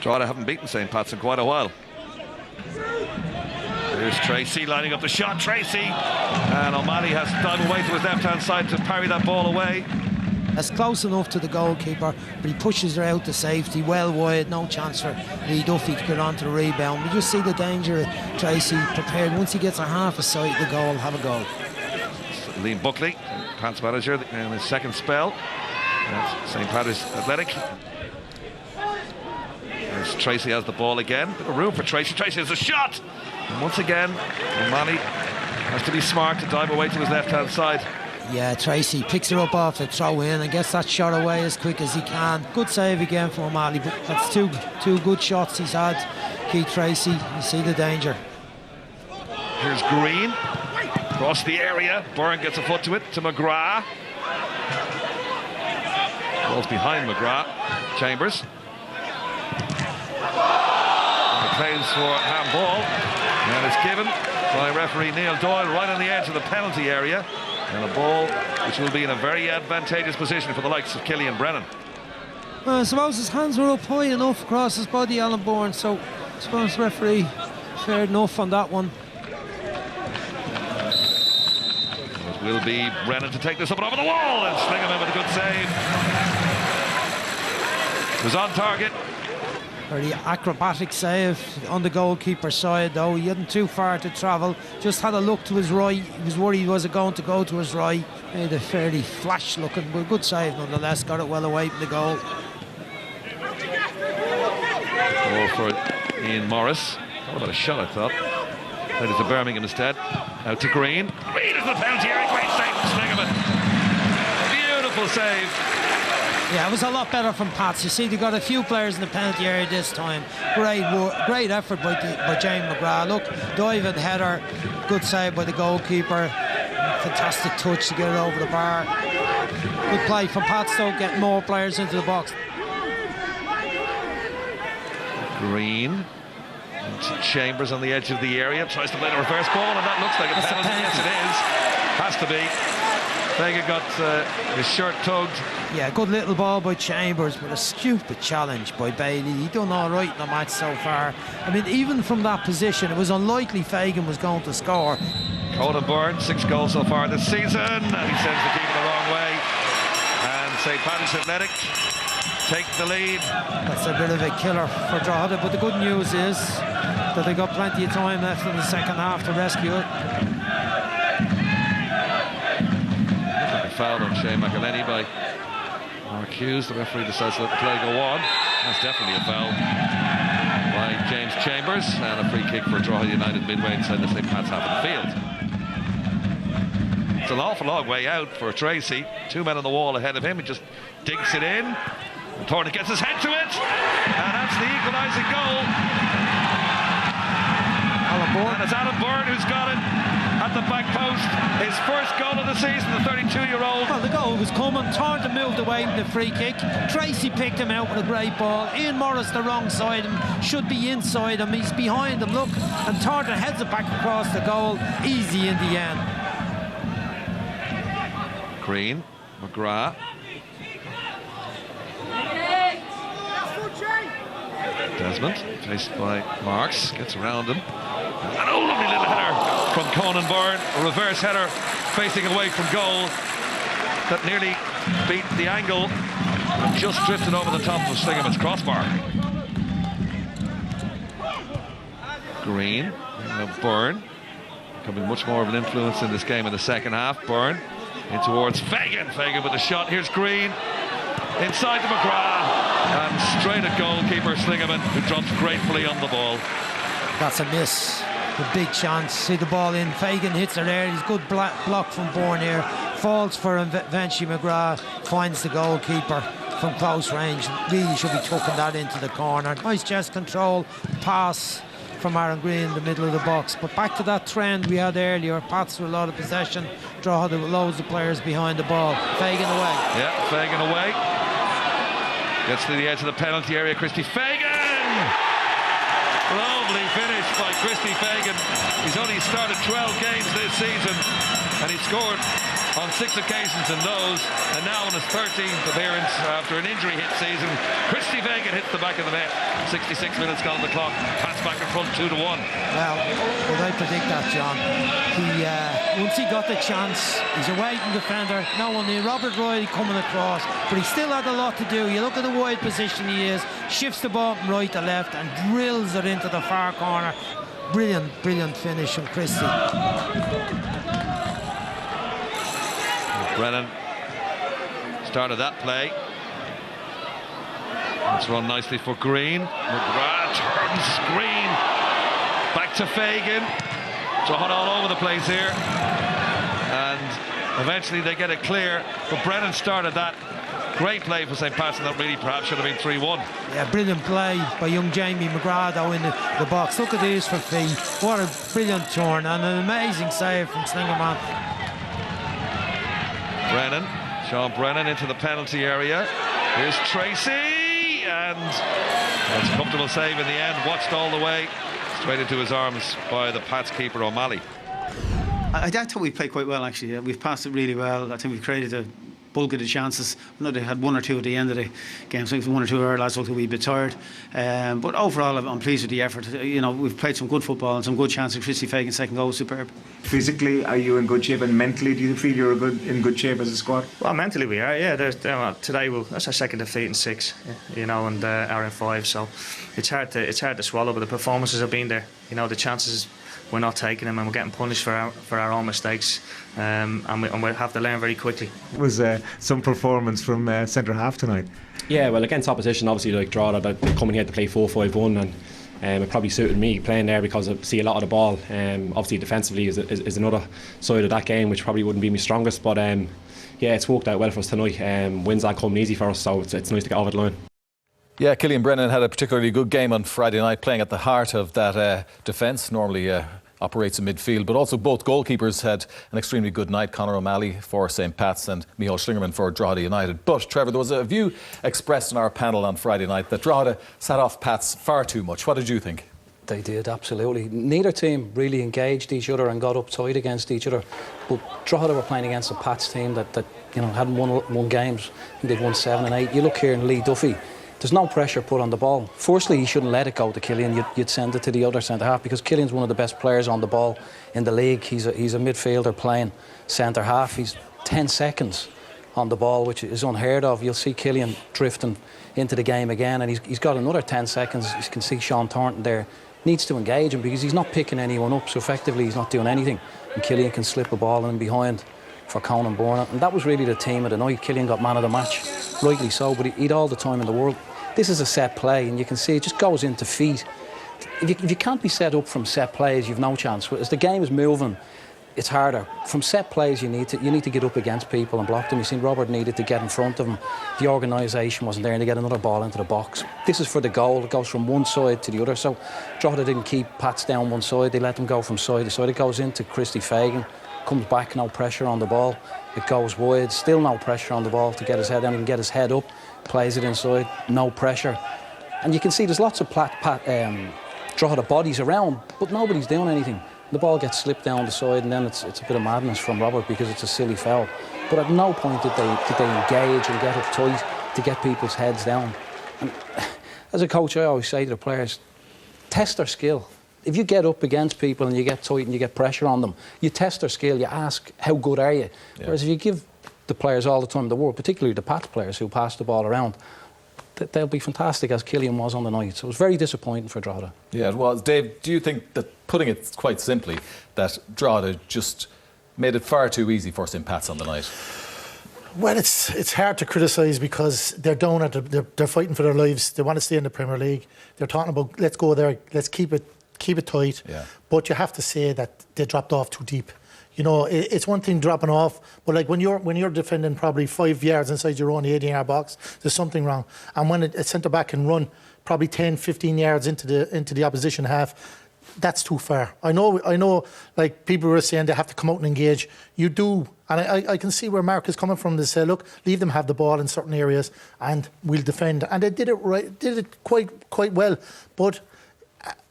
Drogheda haven't beaten St. Pat's in quite a while. Here's Treacy lining up the shot. Treacy, and O'Malley has dived away to his left-hand side to parry that ball away. That's close enough to the goalkeeper, but he pushes her out to safety, well wide, no chance for Duffy to get onto the rebound. We just see the danger of Treacy prepared. Once he gets a half a sight of the goal, have a goal. Liam Buckley, Pat's manager, in his second spell. St. Patrick's Athletic. As Treacy has the ball again. Bit of room for Treacy. Treacy has a shot! And once again, O'Malley has to be smart to dive away to his left-hand side. Yeah, Treacy picks her up off the throw-in and gets that shot away as quick as he can. Good save again from O'Malley, but that's two good shots he's had. Keith Treacy, you see the danger. Here's Greene. Across the area. Byrne gets a foot to it, to McGrath. Ball's behind McGrath. Chambers. Claims for handball, and it's given by referee Neil Doyle right on the edge of the penalty area, and a ball which will be in a very advantageous position for the likes of Killian Brennan. Well, I suppose his hands were up high enough across his body, Alan Byrne, so I suppose the referee fair enough on that one. It will be Brennan to take this up and over the wall, and Schlingermann with a good save. It was on target. Very acrobatic save on the goalkeeper's side, though. He hadn't too far to travel, just had a look to his right. He was worried was it going to go to his right. Made a fairly flash looking, but good save nonetheless. Got it well away from the goal. Ball for Ian Morris. What about a shot, I thought. Played it to Birmingham instead. Out to Greene. Greene is the penalty area. Great save from Schlingermann. Beautiful save. Yeah, it was a lot better from Pats. You see, they got a few players in the penalty area this time. Great effort by James McGrath. Look, diving header, good save by the goalkeeper. Fantastic touch to get it over the bar. Good play from Pats, though, getting more players into the box. Greene. Chambers on the edge of the area, tries to play the reverse ball, and that looks like a penalty. Yes, it is. Has to be. Fagan got his shirt tugged. Yeah, good little ball by Chambers, but a stupid challenge by Bailey. He done all right in the match so far. I mean, even from that position, it was unlikely Fagan was going to score. Conan Byrne, 6 goals so far this season, and he sends the keeper the wrong way. And St. Patrick's Athletic take the lead. That's a bit of a killer for Drogheda, but the good news is that they got plenty of time left in the second half to rescue it. Foul on McEleney by Hughes. The referee decides to let the play go on. That's definitely a foul by James Chambers, and a free kick for Drogheda United midway inside the St. Pat's half of the field. It's an awful long way out for Treacy. 2 men on the wall ahead of him. He just dinks it in. And Thornton gets his head to it, and that's the equalising goal. And it's Alan Byrne who's got it at the back post. His first goal of the season, the 32-year-old. Well, the goal was coming. Thornton moved away with the free kick. Treacy picked him out with a great ball. Ian Morris the wrong side him, should be inside him. He's behind him, look. And Thornton heads it back across the goal. Easy in the end. Greene, McGrath. Desmond, faced by Marks, gets around him. And oh, lovely little header from Conan Byrne, a reverse header facing away from goal that nearly beat the angle and just drifted over the top of Schlingermann's crossbar. Greene, Byrne, becoming much more of an influence in this game in the second half. Byrne in towards Fagan. Fagan with a shot. Here's Greene inside to McGrath. And straight at goalkeeper Schlingermann, who drops gratefully on the ball. That's a miss. The big chance. See the ball in. Fagan hits her there. He's good block from Byrne here. Falls for eventually McGrath. Finds the goalkeeper from close range. Really should be tucking that into the corner. Nice chest control. Pass from Aaron Greene in the middle of the box. But back to that trend we had earlier. Pats with a lot of possession. Drogheda with loads of players behind the ball. Fagan away. Yeah, Fagan away. Gets to the edge of the penalty area, Christy Fagan! Lovely finish by Christy Fagan. He's only started 12 games this season, and he scored on 6 occasions in those, and now in his 13th appearance after an injury-hit season. Christy Fagan hits the back of the net. 66 minutes gone on the clock. Pats back in front 2-1. Well, would I predict that, John? Once he got the chance, he's a waiting defender. No one near Robert Riley coming across, but he still had a lot to do. You look at the wide position he is, shifts the ball from right to left and drills it into the far corner. Brilliant, brilliant finish from Christy. Brennan started that play. It's run nicely for Greene. McGrath turns Greene back to Fagan. Drogheda all over the place here, and eventually they get it clear. But Brennan started that. Great play for St. Pat's, and that really perhaps should have been 3-1. Yeah, brilliant play by young Jamie McGrath in the box. Look at this for Fee. What a brilliant turn and an amazing save from Schlingermann. Brennan, Sean Brennan into the penalty area. Here's Treacy, and that's a comfortable save in the end. Watched all the way, straight into his arms by the Pats keeper O'Malley. I thought we played quite well, actually. We've passed it really well. I think we've created a bulk of the chances. I know they had 1 or 2 at the end of the game, so 1 or 2 of our lads looked a wee bit tired. But overall, I'm pleased with the effort. You know, we've played some good football and some good chances. Christy Fagan's second goal was superb. Physically, are you in good shape, and mentally, do you feel you're in good shape as a squad? Well, mentally we are. Yeah. Today that's our second defeat in 6, you know, and our in 5. So it's hard to swallow. But the performances have been there. You know, the chances, we're not taking them, and we're getting punished for our own mistakes, and we have to learn very quickly. It was some performance from centre half tonight. Yeah, well, against opposition, obviously like Drogheda, they're coming here to play 4-5-1, and it probably suited me playing there because I see a lot of the ball. Obviously defensively is another side of that game which probably wouldn't be my strongest, but yeah, it's worked out well for us tonight. Wins aren't coming easy for us, so it's nice to get over the line. Yeah, Killian Brennan had a particularly good game on Friday night, playing at the heart of that defence. Normally operates in midfield, but also both goalkeepers had an extremely good night. Conor O'Malley for St. Pat's and Micheal Schlingermann for Drogheda United. But Trevor, there was a view expressed in our panel on Friday night that Drogheda sat off Pat's far too much. What did you think? They did, absolutely. Neither team really engaged each other and got up tight against each other. But Drogheda were playing against a Pat's team that you know hadn't won games. I think they'd won 7 and 8. You look here in Lee Duffy. There's no pressure put on the ball. Firstly, you shouldn't let it go to Killian. You'd send it to the other centre half, because Killian's one of the best players on the ball in the league. He's a midfielder playing centre half. He's 10 seconds on the ball, which is unheard of. You'll see Killian drifting into the game again, and he's got another 10 seconds. You can see Sean Thornton there. Needs to engage him because he's not picking anyone up, so effectively he's not doing anything. And Killian can slip a ball in behind for Conan Byrne. And that was really the team of the night. Killian got man of the match, rightly so, but he'd all the time in the world. This is a set play, and you can see it just goes into feet. If you can't be set up from set plays, you've no chance. As the game is moving, it's harder. From set plays, you need to get up against people and block them. You've seen Robert needed to get in front of him. The organisation wasn't there, and to get another ball into the box. This is for the goal. It goes from one side to the other. So Drogheda didn't keep Pats down one side. They let them go from side to side. It goes into Christy Fagan. Comes back, no pressure on the ball. It goes wide, still no pressure on the ball to get his head down. He can get his head up, plays it inside, no pressure. And you can see there's lots of Drogheda bodies around, but nobody's doing anything. The ball gets slipped down the side, and then it's a bit of madness from Robert because it's a silly foul. But at no point did they engage and get up tight to get people's heads down. And as a coach, I always say to the players, test their skill. If you get up against people and you get tight and you get pressure on them, you test their skill, you ask, how good are you? Yeah. Whereas if you give the players all the time in the world, particularly the Pats players who pass the ball around, they'll be fantastic, as Killian was on the night. So it was very disappointing for Drogheda. Yeah, it was. Dave, do you think that, putting it quite simply, that Drogheda just made it far too easy for St. Pat's on the night? Well, it's hard to criticise because they're down at they're fighting for their lives. They want to stay in the Premier League. They're talking about, let's go there, let's keep it tight. Yeah. But you have to say that they dropped off too deep. You know, it's one thing dropping off, but like when you're defending probably 5 yards inside your own 18-yard box, there's something wrong. And when a centre back can run probably 10, 15 yards into the opposition half, that's too far. I know. Like people were saying, they have to come out and engage. You do, and I can see where Mark is coming from. To say, look, leave them have the ball in certain areas, and we'll defend. And they did it right, did it quite well. But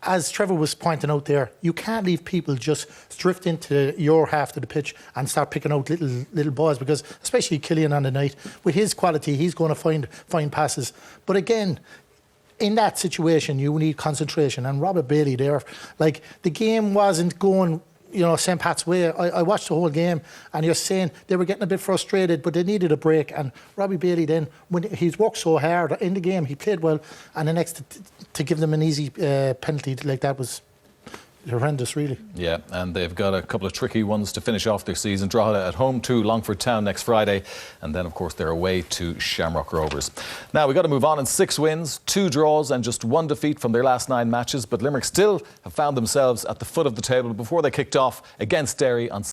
as Trevor was pointing out there, you can't leave people just drift into your half of the pitch and start picking out little balls, because especially Killian on the night, with his quality, he's going to find passes. But again, in that situation, you need concentration. And Robert Bailey there, like, the game wasn't going, you know, St. Pat's way. I watched the whole game, and you're saying they were getting a bit frustrated, but they needed a break. And Robbie Bailey then, when he's worked so hard in the game, he played well, and the next to give them an easy penalty like that was horrendous, really. Yeah, and they've got a couple of tricky ones to finish off their season. Drogheda at home to Longford Town next Friday, and then of course they're away to Shamrock Rovers. Now we've got to move on. In 6 wins, 2 draws and just 1 defeat from their last 9 matches, but Limerick still have found themselves at the foot of the table before they kicked off against Derry on